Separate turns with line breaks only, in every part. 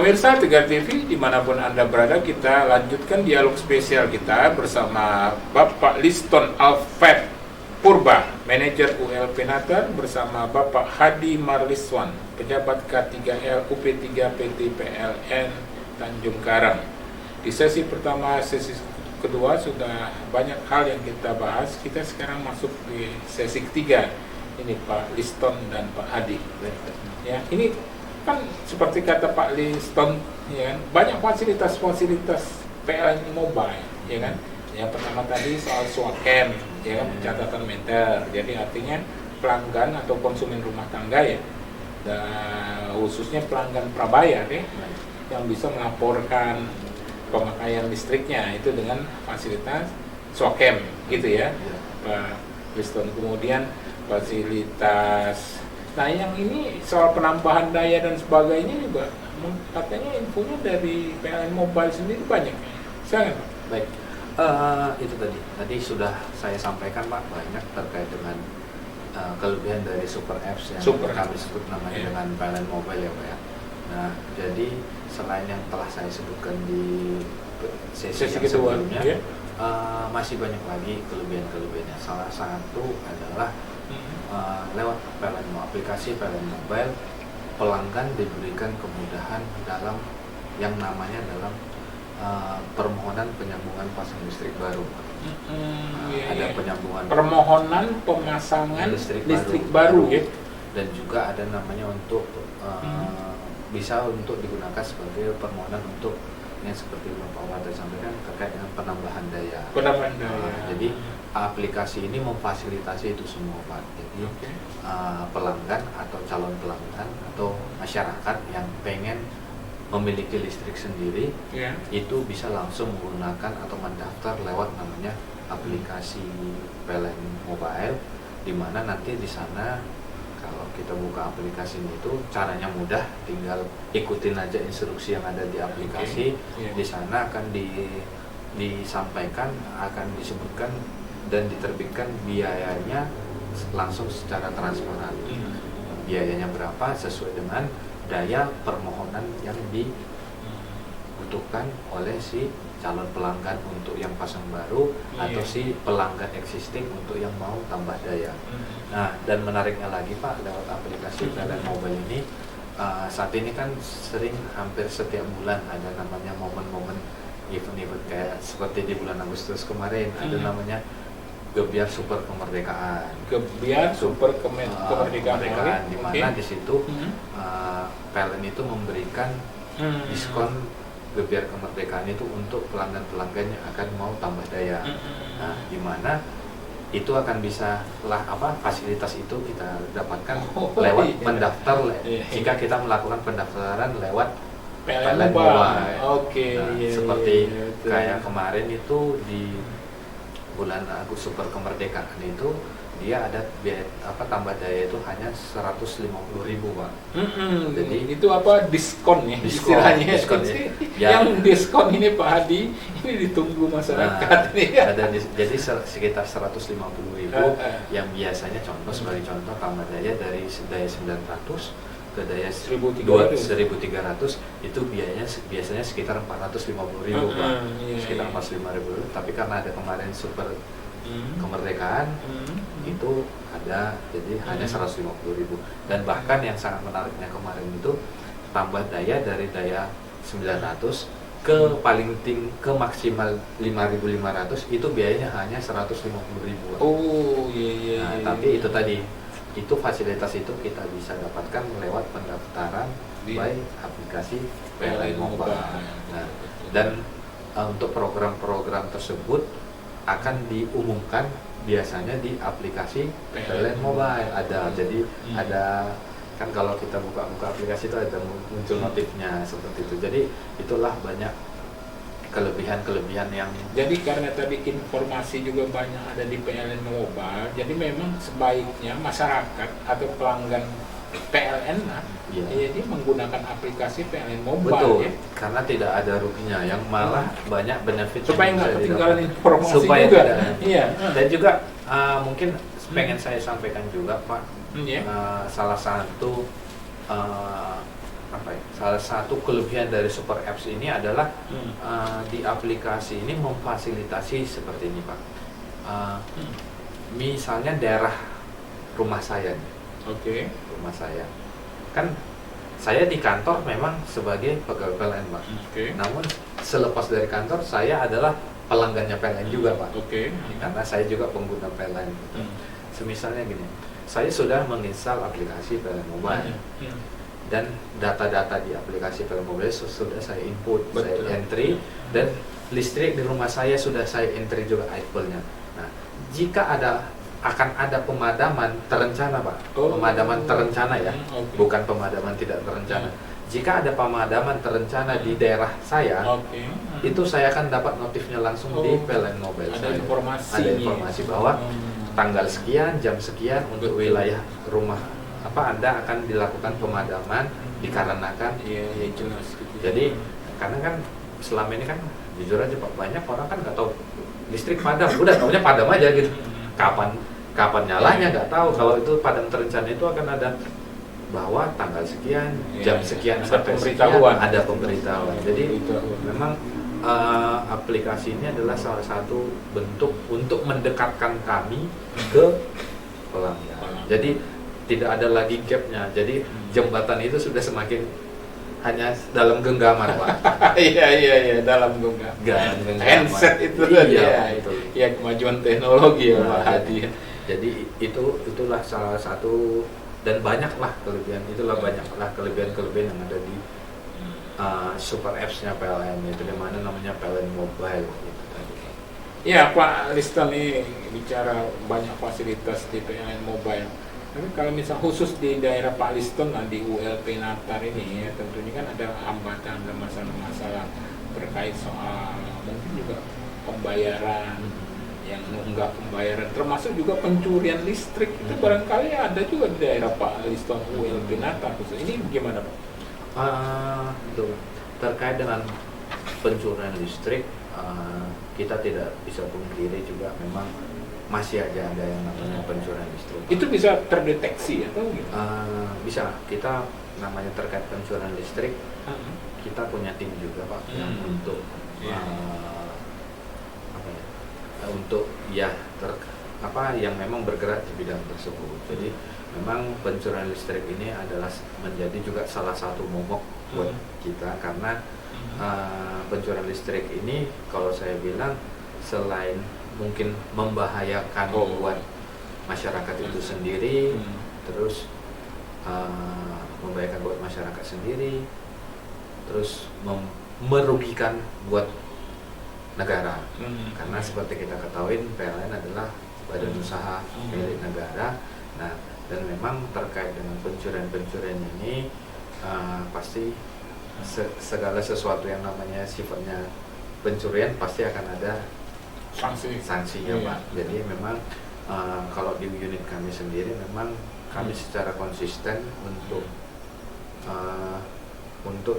Pemirsa Tegar TV, dimanapun Anda berada, kita lanjutkan dialog spesial kita bersama Bapak Liston Alfred Purba, Manajer ULP Natar, bersama Bapak Hadi Marliswan, Pejabat K3L UP3 PT PLN Tanjung Karang. Di sesi pertama, sesi kedua sudah banyak hal yang kita bahas. Kita sekarang masuk di sesi ketiga. Ini Pak Liston dan Pak Hadi. Ya, ini kan seperti kata Pak Liston, ya kan, banyak fasilitas-fasilitas PLN mobile, ya kan. Yang pertama tadi soal SWACAM, ya kan, catatan meter. Jadi artinya pelanggan atau konsumen rumah tangga ya, dan khususnya pelanggan prabayar ya, yang bisa melaporkan pemakaian listriknya itu dengan fasilitas SWACAM, gitu ya, Pak Liston. Kemudian fasilitas, nah yang ini soal penambahan daya dan sebagainya juga katanya infonya dari PLN Mobile sendiri banyak. Silakan Pak.
Baik, itu tadi sudah saya sampaikan Pak, banyak terkait dengan kelebihan dari super apps yang kami sebut namanya dengan PLN Mobile ya Pak ya. Nah, jadi selain yang telah saya sebutkan di sesi yang sebelumnya, masih banyak lagi kelebihan-kelebihannya. Salah satu adalah lewat PLN aplikasi PLN Mobile, pelanggan diberikan kemudahan dalam yang namanya dalam permohonan penyambungan pasang listrik baru. Ada penyambungan
permohonan pemasangan listrik baru ya.
Dan juga ada namanya untuk bisa untuk digunakan sebagai permohonan untuk yang seperti Bapak Wada sampaikan terkait dengan penambahan daya. Jadi aplikasi ini memfasilitasi itu semua Pak. Jadi pelanggan atau calon pelanggan atau masyarakat yang pengen memiliki listrik sendiri, itu bisa langsung menggunakan atau mendaftar lewat namanya aplikasi PLN Mobile, di mana nanti di sana kalau kita buka aplikasi itu caranya mudah, tinggal ikutin aja instruksi yang ada di aplikasi. Di sana akan disampaikan, akan disebutkan dan diterbitkan biayanya langsung secara transparan. Biayanya berapa sesuai dengan daya permohonan yang dibutuhkan oleh si calon pelanggan untuk yang pasang baru atau si pelanggan existing untuk yang mau tambah daya. Nah, dan menariknya lagi Pak, lewat aplikasi PLN Mobile ini saat ini kan sering hampir setiap bulan ada namanya momen-momen event-event kayak seperti di bulan Agustus kemarin ada namanya Gebiar Super Kemerdekaan.
Gebiar Super Kemerdekaan,
di mana di situ PLN itu memberikan diskon Gebiar Kemerdekaan itu untuk pelanggan-pelanggan yang akan mau tambah daya. Nah, di mana itu akan bisa fasilitas itu kita dapatkan lewat mendaftar jika kita melakukan pendaftaran lewat PLN Mobile. Seperti kayak kemarin itu di bulan Agustus Super Kemerdekaan itu dia ada biaya tambah daya itu hanya 150.000 Pak.
Jadi itu diskon ya istilahnya.
Diskon
ya. Yang diskon ini Pak Hadi ini ditunggu masyarakat
jadi sekitar 150.000 yang biasanya sebagai contoh tambah daya dari daya 900 ke daya 1.300 itu biasanya sekitar 450.000 Pak. Sekitar 45.000, tapi karena ada kemarin super kemerdekaan itu ada jadi hanya 150.000. Dan bahkan yang sangat menariknya kemarin itu tambah daya dari daya 900 ke paling ke maksimal 5.500 itu biayanya hanya 150.000. Tapi itu tadi itu fasilitas itu kita bisa dapatkan lewat pendaftaran by aplikasi PLN Mobile. Nah, dan untuk program-program tersebut akan diumumkan biasanya di aplikasi PLN Mobile ada. Jadi ada kan kalau kita buka aplikasi itu ada muncul notifnya seperti itu. Jadi itulah banyak kelebihan-kelebihan yang
jadi karena tadi informasi juga banyak ada di PLN Mobile, jadi memang sebaiknya masyarakat atau pelanggan PLN jadi menggunakan aplikasi PLN Mobile.
Betul,
ya.
Karena tidak ada ruginya, yang malah banyak benefit
supaya nggak ketinggalan informasi juga.
Dan juga mungkin pengen saya sampaikan juga Pak, salah satu salah satu kelebihan dari Super Apps ini adalah di aplikasi ini memfasilitasi seperti ini Pak. Misalnya daerah rumah saya, rumah saya, kan saya di kantor memang sebagai pegawai PLN Pak. Namun selepas dari kantor saya adalah pelanggannya PLN juga Pak. Karena saya juga pengguna PLN. Semisalnya gini, saya sudah menginstal aplikasi PLN Mobile. Dan data-data di aplikasi PLN Mobile sudah saya input, saya entry, dan listrik di rumah saya sudah saya entry juga IPL-nya. Nah, jika akan ada pemadaman terencana Pak, pemadaman terencana ya, bukan pemadaman tidak terencana. Jika ada pemadaman terencana di daerah saya, itu saya akan dapat notifnya langsung di PLN Mobile.
Ada
informasi bahwa tanggal sekian, jam sekian untuk wilayah rumah Anda akan dilakukan pemadaman dikarenakan
jelas gitu.
Jadi karena kan selama ini kan jujur aja Pak, banyak orang kan nggak tahu listrik padam, udah taunya padam aja gitu. Kapan nyalanya nggak tahu. Kalau itu padam terencana itu akan ada bahwa tanggal sekian, jam sekian sampai sekian ada pemberitahuan. Jadi memang aplikasi ini adalah salah satu bentuk untuk mendekatkan kami ke pelanggan. Jadi tidak ada lagi gapnya. Jadi jembatan itu sudah semakin hanya dalam genggaman Pak.
Iya dalam genggaman. Handset itu ya kemajuan teknologi ya Pak Hadi.
Jadi itulah salah satu dan banyaklah kelebihan kelebihan yang ada di super apps-nya PLN, itu di mana namanya PLN Mobile gitu tadi.
Ya Pak Liston ini bicara banyak fasilitas di PLN Mobile. Tapi kalau misal khusus di daerah Pak Liston di ULP Natar ini ya, tentunya kan ada hambatan dan masalah-masalah terkait soal mungkin juga pembayaran yang enggak pembayaran, termasuk juga pencurian listrik itu barangkali ada juga di daerah Pak Liston ULP Natar khusus. Ini gimana Pak?
Terkait dengan pencurian listrik, kita tidak bisa pungkiri juga memang masih aja ada yang namanya pencurian listrik.
Itu bisa terdeteksi atau gimana?
Bisa. Kita namanya terkait pencurian listrik, kita punya tim juga Pak yang untuk yang memang bergerak di bidang tersebut. Jadi memang pencurian listrik ini adalah menjadi juga salah satu momok buat kita, karena pencurian listrik ini kalau saya bilang selain mungkin membahayakan buat masyarakat itu sendiri, terus membahayakan buat masyarakat sendiri, terus merugikan buat negara. Karena seperti kita ketahui PLN adalah badan usaha milik negara. Nah, dan memang terkait dengan pencurian ini pasti segala sesuatu yang namanya sifatnya pencurian pasti akan ada sanksinya Pak. Jadi memang kalau di unit kami sendiri memang kami secara konsisten untuk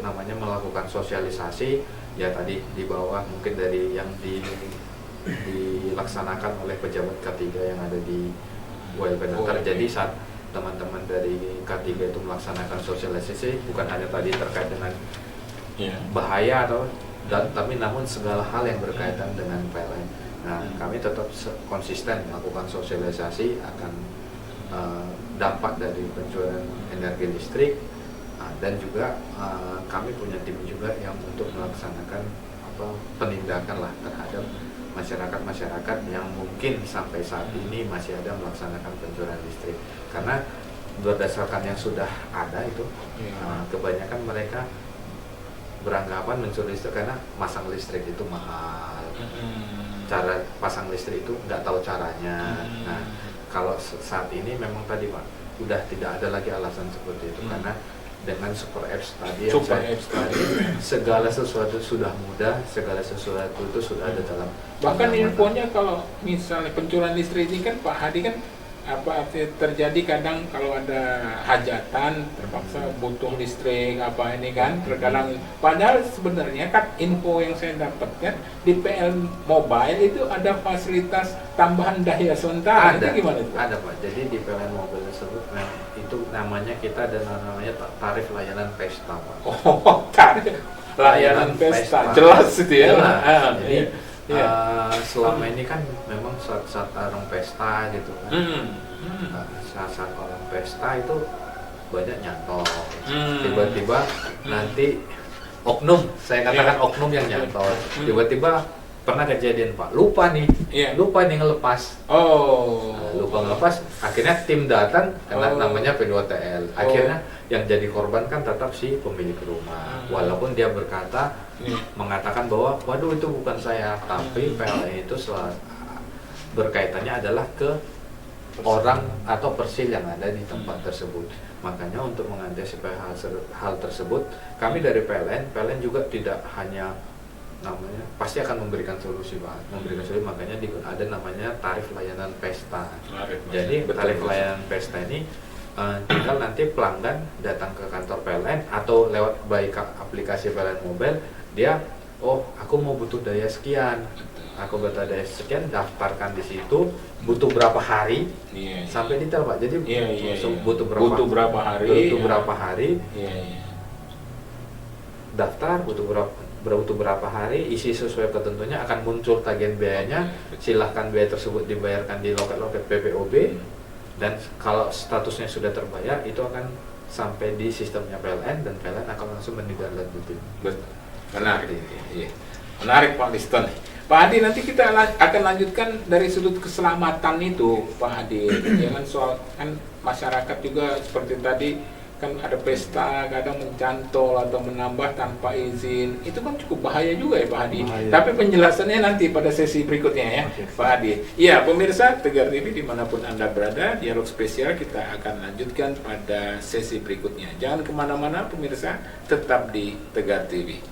namanya melakukan sosialisasi ya, tadi di bawah mungkin dari yang dilaksanakan oleh pejabat K3 yang ada di ULP Natar. Jadi saat teman-teman dari K3 itu melaksanakan sosialisasi bukan hanya tadi terkait dengan bahaya tapi namun segala hal yang berkaitan dengan PLN. Nah, kami tetap konsisten melakukan sosialisasi akan dampak dari pencurian energi listrik, dan juga kami punya tim juga yang untuk melaksanakan penindakan lah terhadap masyarakat yang mungkin sampai saat ini masih ada melaksanakan pencurian listrik. Karena berdasarkan yang sudah ada itu, kebanyakan mereka beranggapan mencuri listrik karena masang listrik itu mahal. Cara pasang listrik itu nggak tahu caranya. Nah, kalau saat ini memang tadi Pak, udah tidak ada lagi alasan seperti itu, karena dengan super apps tadi segala sesuatu sudah mudah, segala sesuatu itu sudah ada dalam.
Bahkan infonya kalau misalnya pencurian listrik ini kan Pak Hadi kan apa terjadi kadang kalau ada hajatan terpaksa butuh listrik apa ini kan terkadang, padahal sebenarnya kan info yang saya dapatkan di PL Mobile itu ada fasilitas tambahan daya sementara.
Ada,
itu gimana itu?
ada Pak. Jadi di PLN Mobile tersebut itu namanya kita ada namanya tarif layanan pesta Pak.
Oh, tarif layanan pesta. Jelas itu ya.
Jelas. Jadi selama ini kan memang saat orang pesta gitu kan, saat orang pesta itu banyak nyantol, tiba-tiba nanti oknum, saya katakan oknum yang nyantol, tiba-tiba pernah kejadian Pak, lupa nih ngelepas, lupa ngelepas, akhirnya tim datang karena namanya P2TL, akhirnya yang jadi korban kan tetap si pemilik rumah, walaupun dia mengatakan bahwa waduh itu bukan saya, tapi PLN itu berkaitannya adalah ke orang atau persil yang ada di tempat tersebut. Makanya untuk mengantisipasi hal tersebut, kami dari PLN juga tidak hanya namanya pasti akan memberikan solusi Pak, makanya ada namanya tarif layanan pesta. Jadi tarif layanan pesta ini tinggal nanti pelanggan datang ke kantor PLN atau lewat baik aplikasi PLN Mobile, dia aku mau butuh daya sekian, daftarkan di situ, butuh berapa hari, sampai detail Pak. Jadi butuh berapa hari, daftar butuh berapa hari, isi sesuai ketentuannya, akan muncul tagihan biayanya, silahkan biaya tersebut dibayarkan di loket-loket PPOB, dan kalau statusnya sudah terbayar itu akan sampai di sistemnya PLN dan PLN akan langsung menindaklanjuti.
Menarik, menarik Pak Liston. Pak Hadi, nanti kita akan lanjutkan dari sudut keselamatan itu Pak Hadi. Jangan soal kan masyarakat juga seperti tadi kan ada pesta kadang mencantol atau menambah tanpa izin, itu kan cukup bahaya juga ya Pak Hadi. Tapi penjelasannya nanti pada sesi berikutnya ya Pak Hadi. Iya pemirsa Tegar TV dimanapun Anda berada, dialog spesial kita akan lanjutkan pada sesi berikutnya. Jangan kemana-mana pemirsa, tetap di Tegar TV.